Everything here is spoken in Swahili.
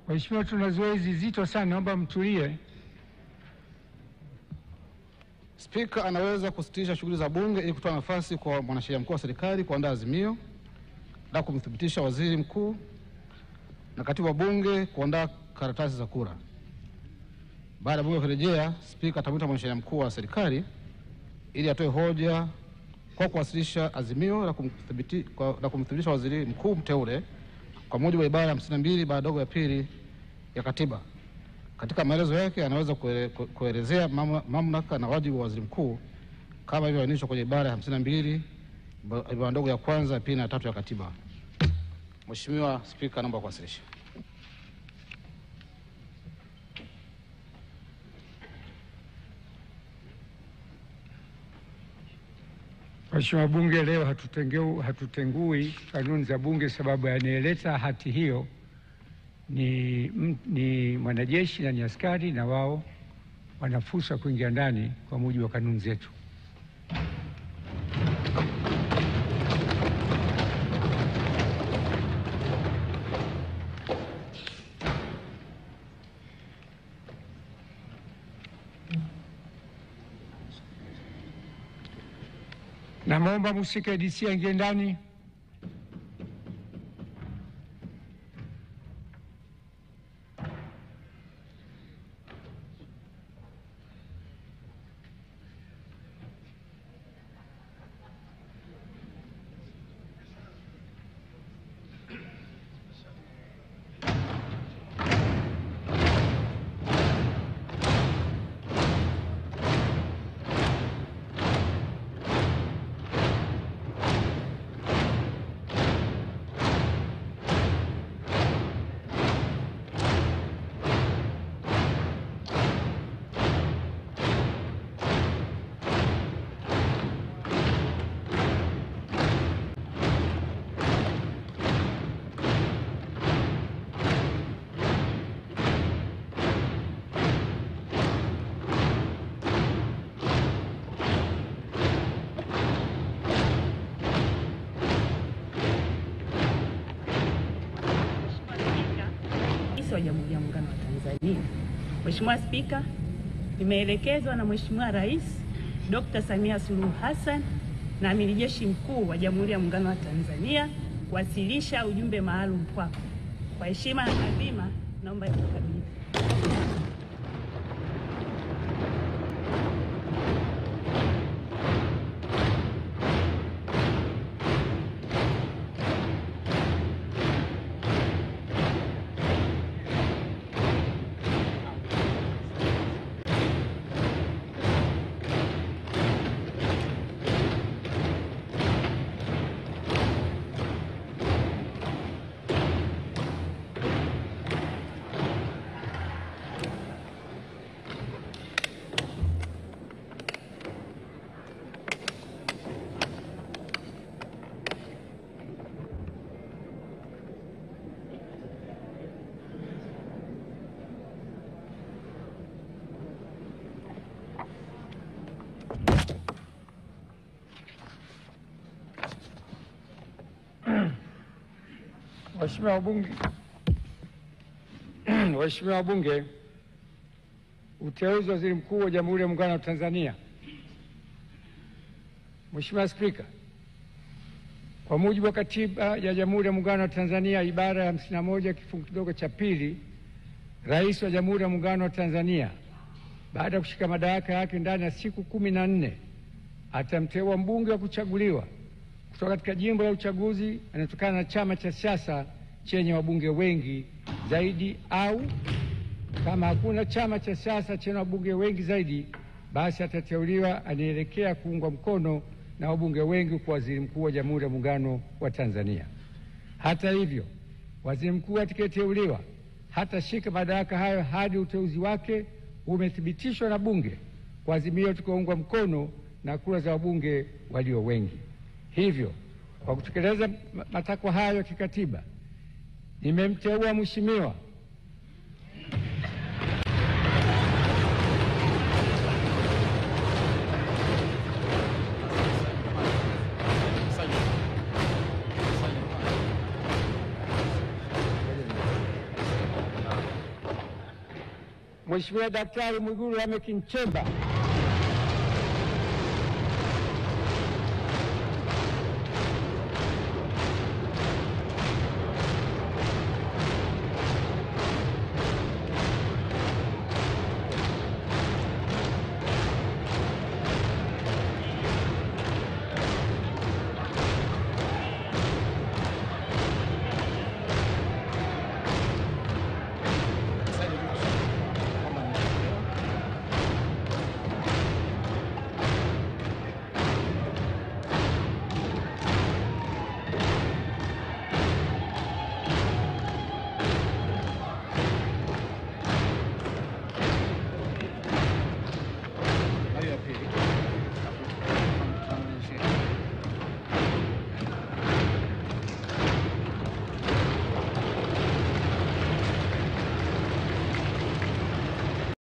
Mheshimiwa, tuna zoezi zito sana, naomba mtulie. Spika anaweza kusitisha shughuli za bunge ili kutoa nafasi kwa mwanasheria mkuu wa serikali kuandaa azimio na kumthibitisha waziri mkuu na katibu wa bunge kuandaa karatasi za kura. Baada ya bunge kurejea, spika atamwita mwanasheria mkuu wa serikali ili atoe hoja kwa kuwasilisha azimio la kumthibitisha waziri mkuu mteule kwa mujibu wa ibara ya 52 ibara ndogo ya pili ya katiba. Katika maelezo yake anaweza kuelezea mamlaka na wajibu wa waziri mkuu kama ilivyoainishwa kwenye ibara ya 52 ibara ndogo ya kwanza, ya pili na ya tatu ya katiba. Mheshimiwa Spika, naomba kuwasilisha. Mheshimiwa Bunge, leo hatutengui kanuni za bunge, sababu anayeleta hati hiyo ni mwanajeshi na ni askari, na wao wana fursa kuingia ndani kwa mujibu wa kanuni zetu. Naomba msike DC aingie ndani. wa Jamhuri ya Muungano wa Tanzania. Mheshimiwa Spika, nimeelekezwa na Mheshimiwa Rais Dr. Samia Suluhu Hassan na Amiri Jeshi Mkuu wa Jamhuri ya Muungano wa Tanzania kuwasilisha ujumbe maalum kwako. Kwa heshima na taadhima, naomba nikukabidhi. Waheshimiwa wabunge, uteuzi wa waziri mkuu wa Jamhuri ya Muungano wa Tanzania. Mheshimiwa Spika, kwa mujibu wa Katiba ya Jamhuri ya Muungano wa Tanzania ibara ya 51 kifungu kidogo cha pili, Rais wa Jamhuri ya Muungano wa Tanzania baada ya kushika madaraka yake ndani ya siku 14 atamteua mbunge wa kuchaguliwa kutoka katika jimbo la uchaguzi anatokana na chama cha siasa chenye wabunge wengi zaidi, au kama hakuna chama cha siasa chenye wabunge wengi zaidi, basi atateuliwa anaelekea kuungwa mkono na wabunge wengi kwa waziri mkuu wa Jamhuri ya Muungano wa Tanzania. Hata hivyo, waziri mkuu atakayeteuliwa hatashika madaraka hayo hadi uteuzi wake umethibitishwa na bunge kwa azimio tukaungwa mkono na kura za wabunge walio wengi. Hivyo, kwa kutekeleza matakwa hayo ya kikatiba, nimemteua Mheshimiwa Mheshimiwa Daktari Mwigulu Lameck Nchemba